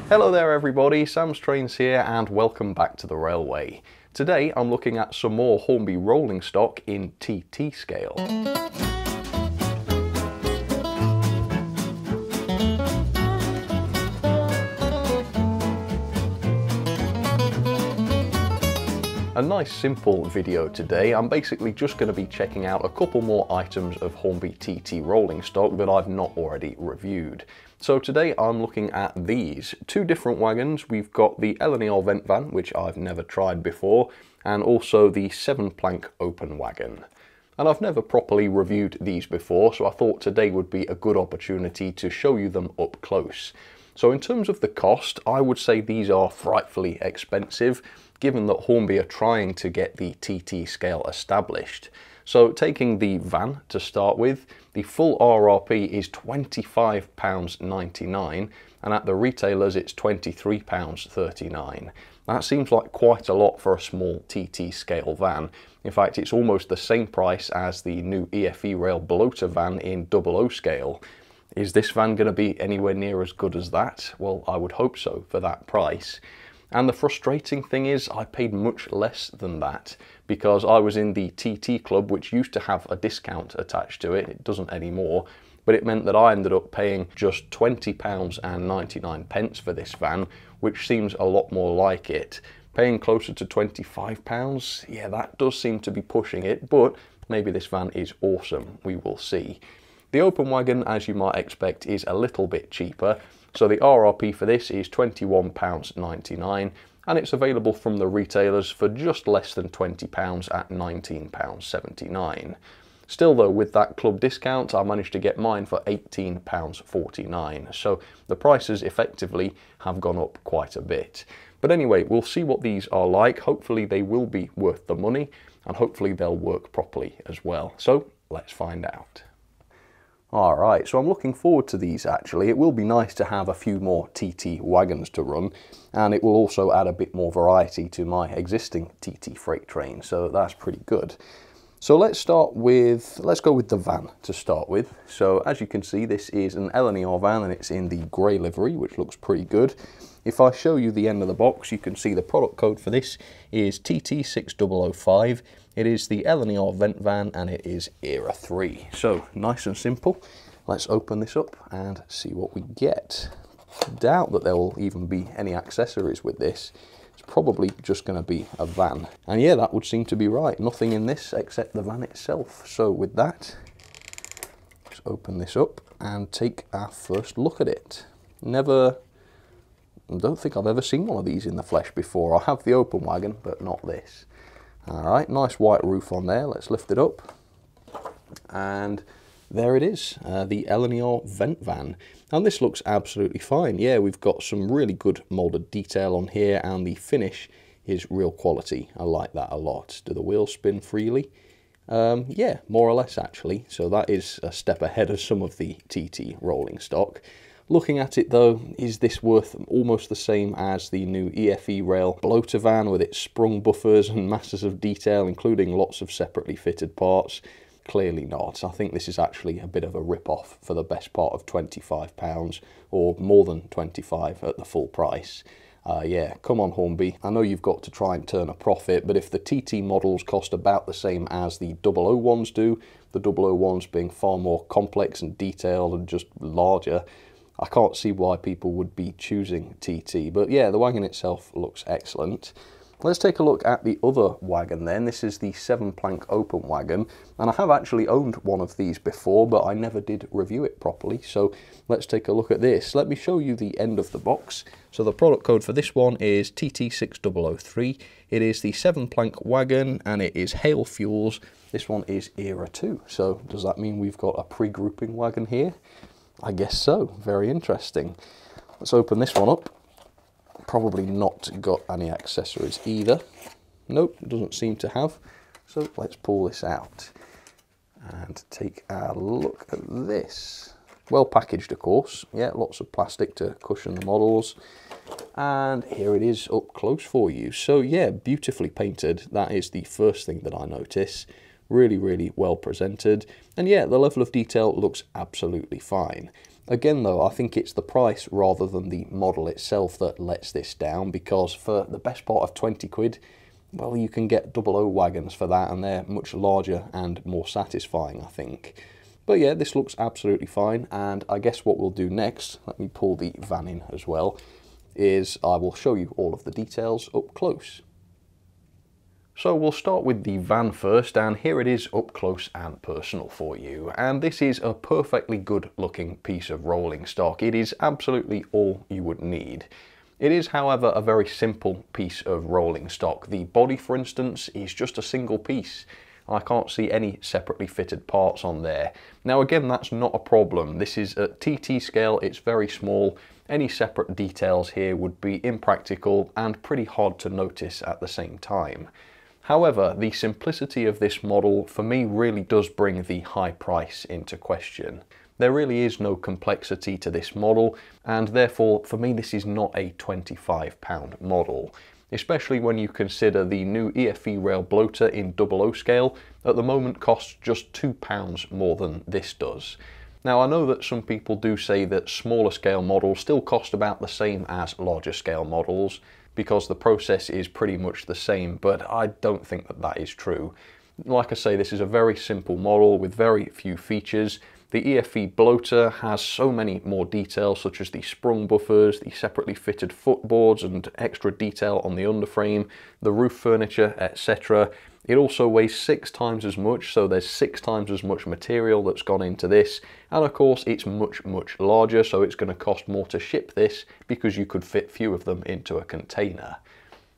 Hello there everybody, Sam's Trains here and welcome back to the railway. Today I'm looking at some more Hornby rolling stock in TT scale. A nice simple video today. I'm basically just going to be checking out a couple more items of Hornby TT rolling stock that I've not already reviewed. So today I'm looking at these two different wagons. We've got the L&ER vent van, which I've never tried before, and also the 7-plank open wagon. And I've never properly reviewed these before, so I thought today would be a good opportunity to show you them up close. So in terms of the cost, I would say these are frightfully expensive, given that Hornby are trying to get the TT scale established. So taking the van to start with, the full RRP is £25.99 and at the retailers it's £23.39. That seems like quite a lot for a small TT scale van. In fact, it's almost the same price as the new EFE rail bloater van in 00 scale. Is this van going to be anywhere near as good as that? Well, I would hope so for that price. And the frustrating thing is I paid much less than that because I was in the TT club, which used to have a discount attached to it. It doesn't anymore, but it meant that I ended up paying just £20.99 for this van, which seems a lot more like it. Paying closer to £25, yeah, that does seem to be pushing it, but maybe this van is awesome. We will see. The open wagon, as you might expect, is a little bit cheaper. So the RRP for this is £21.99 and it's available from the retailers for just less than £20 at £19.79. Still though, with that club discount, I managed to get mine for £18.49. So the prices effectively have gone up quite a bit. But anyway, we'll see what these are like. Hopefully they will be worth the money and hopefully they'll work properly as well. So let's find out. Alright, so I'm looking forward to these actually. It will be nice to have a few more TT wagons to run, and it will also add a bit more variety to my existing TT freight train, so that's pretty good. So let's go with the van to start with. So as you can see, this is an L&ER van and it's in the grey livery, which looks pretty good. If I show you the end of the box, you can see the product code for this is TT6005. It is the L&ER vent van and it is Era 3. So nice and simple. Let's open this up and see what we get. Doubt that there will even be any accessories with this. It's probably just going to be a van. And yeah, that would seem to be right. Nothing in this except the van itself. So with that, let's open this up and take our first look at it. I don't think I've ever seen one of these in the flesh before. I have the open wagon, but not this. Alright, nice white roof on there. Let's lift it up. And there it is, the L&ER vent van. And this looks absolutely fine. Yeah, we've got some really good moulded detail on here and the finish is real quality. I like that a lot. Do the wheels spin freely? Yeah, more or less actually. So that is a step ahead of some of the TT rolling stock. Looking at it though, is this worth almost the same as the new EFE rail bloater van with its sprung buffers and masses of detail, including lots of separately fitted parts? Clearly not. I think this is actually a bit of a rip-off for the best part of £25, or more than 25 at the full price. Yeah, come on Hornby. I know you've got to try and turn a profit, but if the TT models cost about the same as the 00 ones do, the 00 ones being far more complex and detailed and just larger, I can't see why people would be choosing TT. But yeah, the wagon itself looks excellent. Let's take a look at the other wagon then. This is the 7-plank open wagon, and I have actually owned one of these before, but I never did review it properly. So let's take a look at this. Let me show you the end of the box. So the product code for this one is TT6003. It is the 7-plank wagon and it is Hale Fuels. This one is Era 2. So does that mean we've got a pre-grouping wagon here? I guess so. Very interesting. Let's open this one up. Probably not got any accessories either. Nope, doesn't seem to have. So let's pull this out and take a look at this. Well packaged, of course. Yeah, lots of plastic to cushion the models. And here it is up close for you. So yeah, beautifully painted. That is the first thing that I notice. Really, really well presented. And yeah, the level of detail looks absolutely fine. Again though, I think it's the price rather than the model itself that lets this down, because for the best part of 20 quid, well, you can get 00 wagons for that, and they're much larger and more satisfying, I think. But yeah, this looks absolutely fine, and I guess what we'll do next, let me pull the van in as well, is I will show you all of the details up close. So we'll start with the van first, and here it is up close and personal for you. And this is a perfectly good looking piece of rolling stock. It is absolutely all you would need. It is, however, a very simple piece of rolling stock. The body, for instance, is just a single piece. I can't see any separately fitted parts on there. Now again, that's not a problem. This is at TT scale, it's very small. Any separate details here would be impractical and pretty hard to notice at the same time. However, the simplicity of this model for me really does bring the high price into question. There really is no complexity to this model, and therefore for me this is not a £25 model. Especially when you consider the new EFE rail bloater in 00 scale at the moment costs just £2 more than this does. Now I know that some people do say that smaller scale models still cost about the same as larger scale models, because the process is pretty much the same, but I don't think that that is true. Like I say, this is a very simple model with very few features. The EFE bloater has so many more details, such as the sprung buffers, the separately fitted footboards and extra detail on the underframe, the roof furniture, etc. It also weighs 6 times as much, so there's 6 times as much material that's gone into this. And of course, it's much, much larger, so it's going to cost more to ship this because you could fit few of them into a container.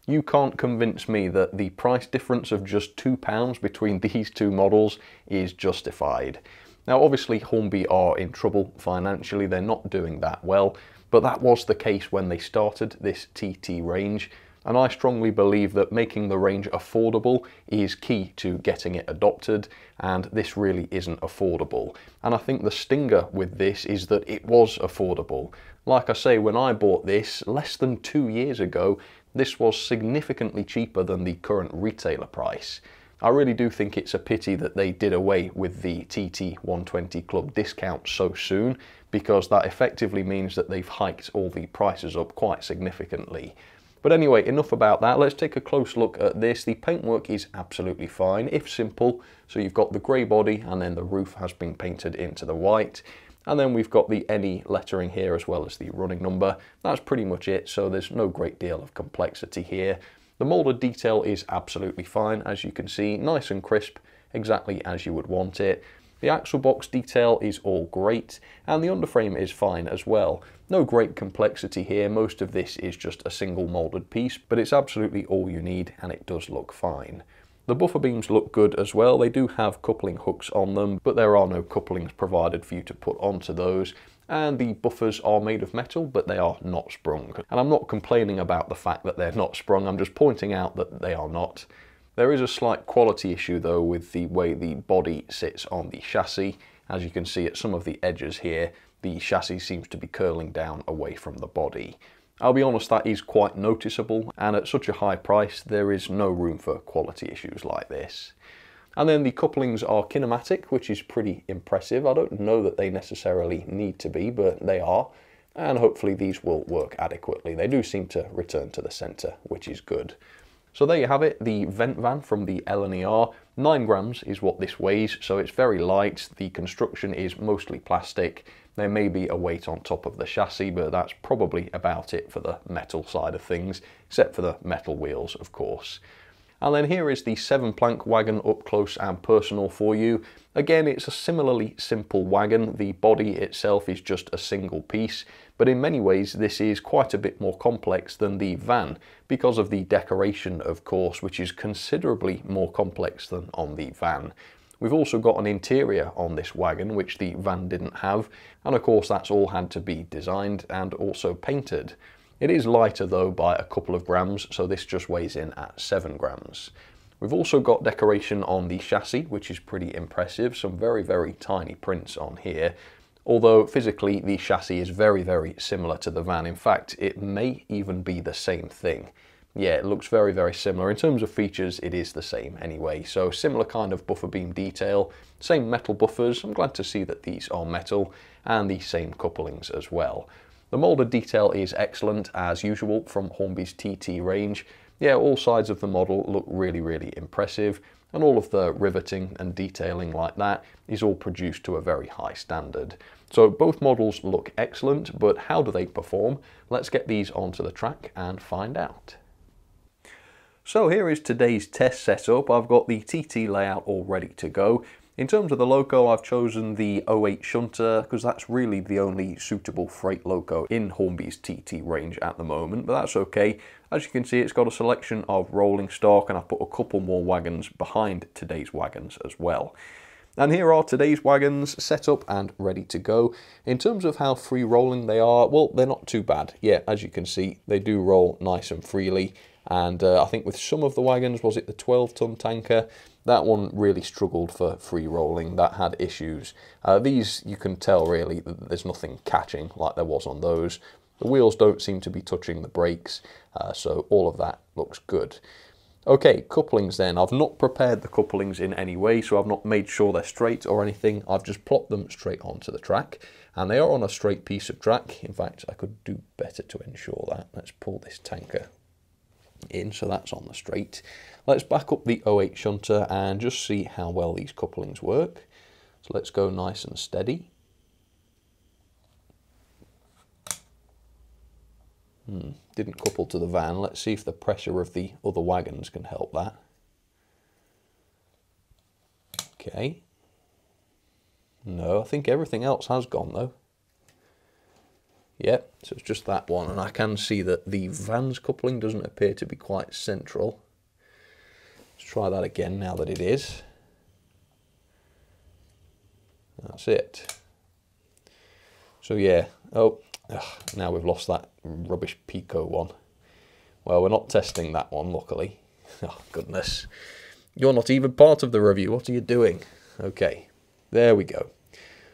You can't convince me that the price difference of just £2 between these two models is justified. Now obviously Hornby are in trouble financially, they're not doing that well, but that was the case when they started this TT range, and I strongly believe that making the range affordable is key to getting it adopted, and this really isn't affordable. And I think the stinger with this is that it was affordable. Like I say, when I bought this less than 2 years ago, this was significantly cheaper than the current retailer price. I really do think it's a pity that they did away with the TT 120 Club discount so soon, because that effectively means that they've hiked all the prices up quite significantly. But anyway, enough about that. Let's take a close look at this. The paintwork is absolutely fine, if simple. So you've got the grey body, and then the roof has been painted into the white. And then we've got the NE lettering here as well as the running number. That's pretty much it, so there's no great deal of complexity here. The moulded detail is absolutely fine, as you can see, nice and crisp, exactly as you would want it. The axle box detail is all great, and the underframe is fine as well. No great complexity here, most of this is just a single moulded piece, but it's absolutely all you need, and it does look fine. The buffer beams look good as well. They do have coupling hooks on them, but there are no couplings provided for you to put onto those. And the buffers are made of metal, but they are not sprung. And I'm not complaining about the fact that they're not sprung, I'm just pointing out that they are not. There is a slight quality issue though with the way the body sits on the chassis. As you can see at some of the edges here, the chassis seems to be curling down away from the body. I'll be honest, that is quite noticeable, and at such a high price, there is no room for quality issues like this. And then the couplings are kinematic, which is pretty impressive. I don't know that they necessarily need to be, but they are. And hopefully these will work adequately. They do seem to return to the centre, which is good. So there you have it, the vent van from the L&ER. 9 grams is what this weighs, so it's very light. The construction is mostly plastic. There may be a weight on top of the chassis, but that's probably about it for the metal side of things, except for the metal wheels, of course. And then here is the 7-plank wagon up close and personal for you. Again, it's a similarly simple wagon. The body itself is just a single piece, but in many ways this is quite a bit more complex than the van because of the decoration, of course, which is considerably more complex than on the van. We've also got an interior on this wagon, which the van didn't have, and of course that's all had to be designed and also painted. It is lighter though by a couple of grams, so this just weighs in at 7 grams. We've also got decoration on the chassis, which is pretty impressive. Some very, very tiny prints on here. Although physically the chassis is very, very similar to the van. In fact, it may even be the same thing. yeah, it looks very, very similar. In terms of features, it is the same anyway. So similar kind of buffer beam detail, same metal buffers. I'm glad to see that these are metal, and the same couplings as well. The moulded detail is excellent as usual from Hornby's TT range. Yeah, all sides of the model look really, really impressive, and all of the riveting and detailing like that is all produced to a very high standard. So both models look excellent, but how do they perform? Let's get these onto the track and find out. So here is today's test setup. I've got the TT layout all ready to go. In terms of the loco, I've chosen the 08 shunter because that's really the only suitable freight loco in Hornby's TT range at the moment, but that's okay. As you can see, it's got a selection of rolling stock, and I've put a couple more wagons behind today's wagons as well. And here are today's wagons set up and ready to go. In terms of how free rolling they are, well, they're not too bad. Yeah, as you can see, they do roll nice and freely. And I think with some of the wagons, was it the 12-ton tanker? That one really struggled for free rolling. That had issues. These, you can tell really that there's nothing catching like there was on those. The wheels don't seem to be touching the brakes, so all of that looks good. Okay, couplings then. I've not prepared the couplings in any way, so I've not made sure they're straight or anything. I've just plopped them straight onto the track, and they are on a straight piece of track. In fact, I could do better to ensure that. Let's pull this tanker in, so that's on the straight. Let's back up the 08 shunter and just see how well these couplings work. So let's go nice and steady. Didn't couple to the van. Let's see if the pressure of the other wagons can help that. Okay. No, I think everything else has gone though. Yep, so it's just that one, and I can see that the van's coupling doesn't appear to be quite central. Let's try that again now that it is. That's it. So yeah, now we've lost that rubbish Pico one. Well, we're not testing that one, luckily. Oh, goodness. You're not even part of the review. What are you doing? Okay, there we go.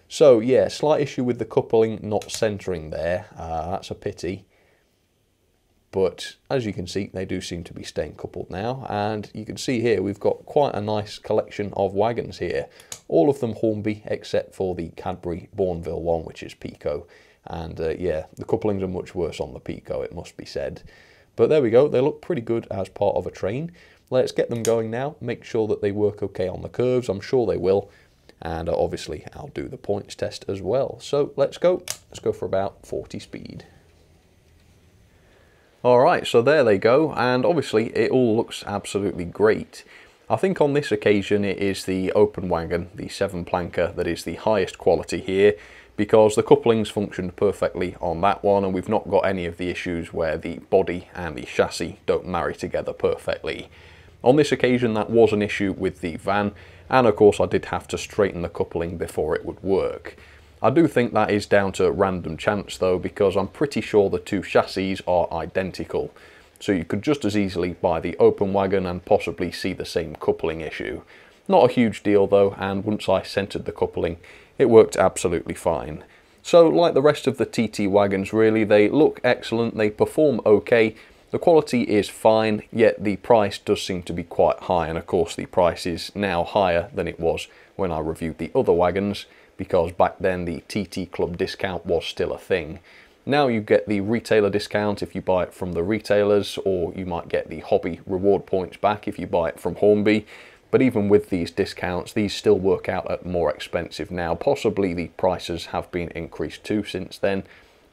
So, yeah, slight issue with the coupling not centering there. That's a pity. But, as you can see, they do seem to be staying coupled now. And you can see here, we've got quite a nice collection of wagons here. All of them Hornby, except for the Cadbury Bourneville one, which is Pico. And yeah, the couplings are much worse on the Pico, it must be said. But there we go, they look pretty good as part of a train. Let's get them going now, make sure that they work okay on the curves, I'm sure they will. And obviously I'll do the points test as well. So let's go for about 40 speed. Alright, so there they go, and obviously it all looks absolutely great. I think on this occasion it is the open wagon, the 7-planker, that is the highest quality here, because the couplings functioned perfectly on that one, and we've not got any of the issues where the body and the chassis don't marry together perfectly. On this occasion that was an issue with the van, and of course I did have to straighten the coupling before it would work. I do think that is down to random chance though, because I'm pretty sure the two chassis are identical. So you could just as easily buy the open wagon and possibly see the same coupling issue. Not a huge deal though, and once I centered the coupling, it worked absolutely fine. So like the rest of the TT wagons really, they look excellent, they perform okay, the quality is fine, yet the price does seem to be quite high, and of course the price is now higher than it was when I reviewed the other wagons, because back then the TT Club discount was still a thing. Now you get the retailer discount if you buy it from the retailers, or you might get the hobby reward points back if you buy it from Hornby. But even with these discounts, these still work out at more expensive now. Possibly the prices have been increased too since then,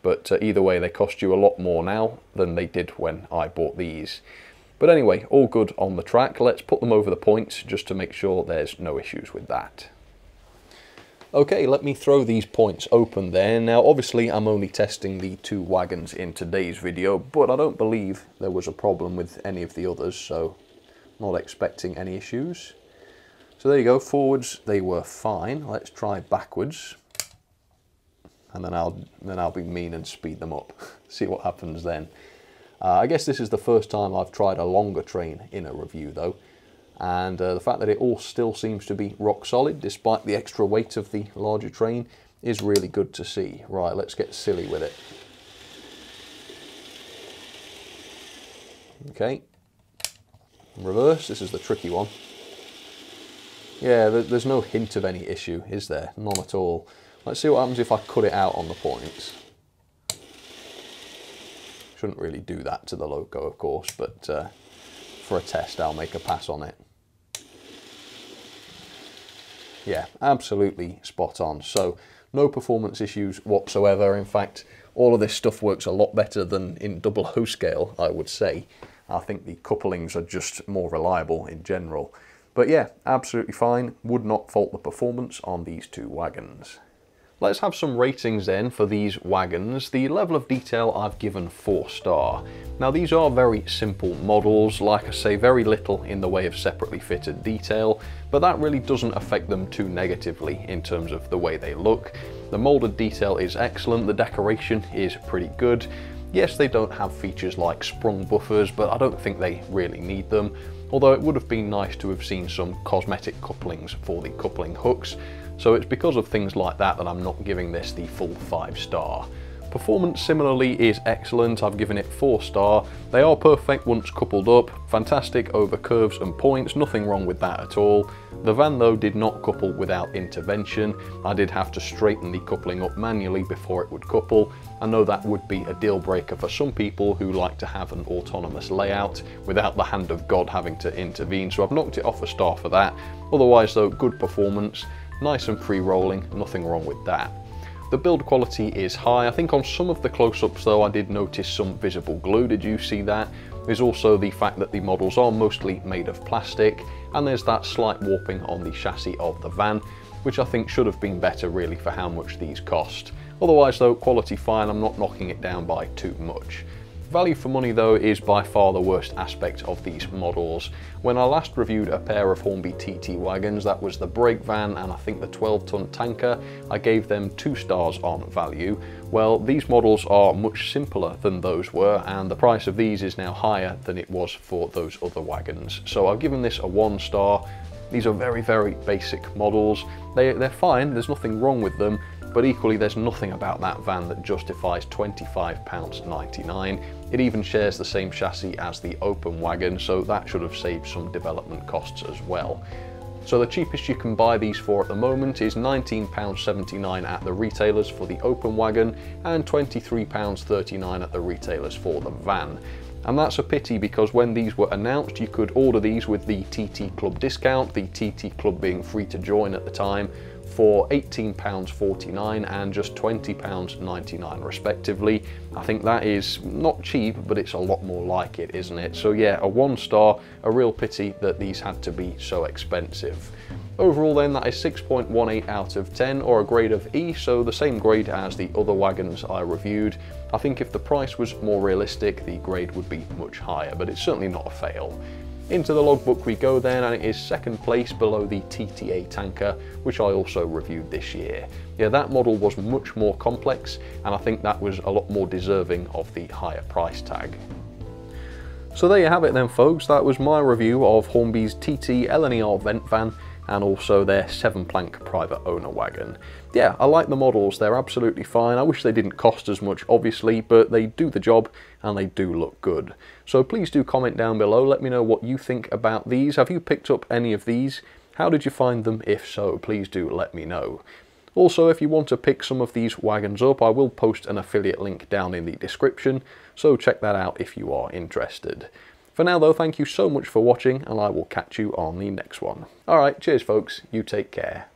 but either way they cost you a lot more now than they did when I bought these. But anyway, all good on the track. Let's put them over the points just to make sure there's no issues with that. Okay, let me throw these points open there. Now obviously I'm only testing the two wagons in today's video, but I don't believe there was a problem with any of the others, so not expecting any issues. So there you go, forwards they were fine. Let's try backwards, and then I'll be mean and speed them up. See what happens then. I guess this is the first time I've tried a longer train in a review though. And the fact that it all still seems to be rock solid despite the extra weight of the larger train is really good to see. Right, let's get silly with it. Okay, reverse, this is the tricky one. Yeah, there's no hint of any issue, is there? None at all. Let's see what happens if I cut it out on the points. Shouldn't really do that to the logo, of course, but for a test I'll make a pass on it. Yeah, absolutely spot on. So no performance issues whatsoever. In fact, all of this stuff works a lot better than in double O scale, I would say. I think the couplings are just more reliable in general. But yeah, absolutely fine. Would not fault the performance on these two wagons. Let's have some ratings then for these wagons. The level of detail I've given 4-star. Now these are very simple models, like I say, very little in the way of separately fitted detail, but that really doesn't affect them too negatively in terms of the way they look. The moulded detail is excellent, the decoration is pretty good. Yes, they don't have features like sprung buffers, but I don't think they really need them, although it would have been nice to have seen some cosmetic couplings for the coupling hooks. So it's because of things like that that I'm not giving this the full 5-star. Performance similarly is excellent, I've given it 4-star. They are perfect once coupled up, fantastic over curves and points, nothing wrong with that at all. The van though did not couple without intervention. I did have to straighten the coupling up manually before it would couple. I know that would be a deal breaker for some people who like to have an autonomous layout without the hand of God having to intervene, so I've knocked it off a star for that. Otherwise though, good performance. Nice and free-rolling, nothing wrong with that. The build quality is high. I think on some of the close-ups though I did notice some visible glue. Did you see that? There's also the fact that the models are mostly made of plastic, and there's that slight warping on the chassis of the van, which I think should have been better really for how much these cost. Otherwise though, quality fine, I'm not knocking it down by too much. Value for money though is by far the worst aspect of these models. When I last reviewed a pair of Hornby TT wagons, that was the brake van and I think the 12-ton tanker, I gave them 2 stars on value. Well, these models are much simpler than those were, and the price of these is now higher than it was for those other wagons. So I've given this a 1 star. These are very, very basic models. They're fine, there's nothing wrong with them, but equally there's nothing about that van that justifies £25.99. It even shares the same chassis as the open wagon, so that should have saved some development costs as well. So the cheapest you can buy these for at the moment is £19.79 at the retailers for the open wagon and £23.39 at the retailers for the van. And that's a pity because when these were announced you could order these with the TT Club discount, the TT Club being free to join at the time, for £18.49 and just £20.99 respectively. I think that is not cheap, but it's a lot more like it, isn't it? So yeah, a 1 star, a real pity that these had to be so expensive. Overall then, that is 6.18 out of 10, or a grade of E, so the same grade as the other wagons I reviewed. I think if the price was more realistic, the grade would be much higher, but it's certainly not a fail. Into the logbook we go then, and it is 2nd place below the TTA tanker, which I also reviewed this year. Yeah, that model was much more complex, and I think that was a lot more deserving of the higher price tag. So there you have it then folks, that was my review of Hornby's TT LNER vent van, and also their 7-plank private owner wagon. Yeah, I like the models, they're absolutely fine. I wish they didn't cost as much obviously, but they do the job and they do look good. So please do comment down below, let me know what you think about these. Have you picked up any of these? How did you find them? If so, please do let me know. Also, if you want to pick some of these wagons up, I will post an affiliate link down in the description, so check that out if you are interested. For now though, thank you so much for watching, and I will catch you on the next one. Alright, cheers folks, you take care.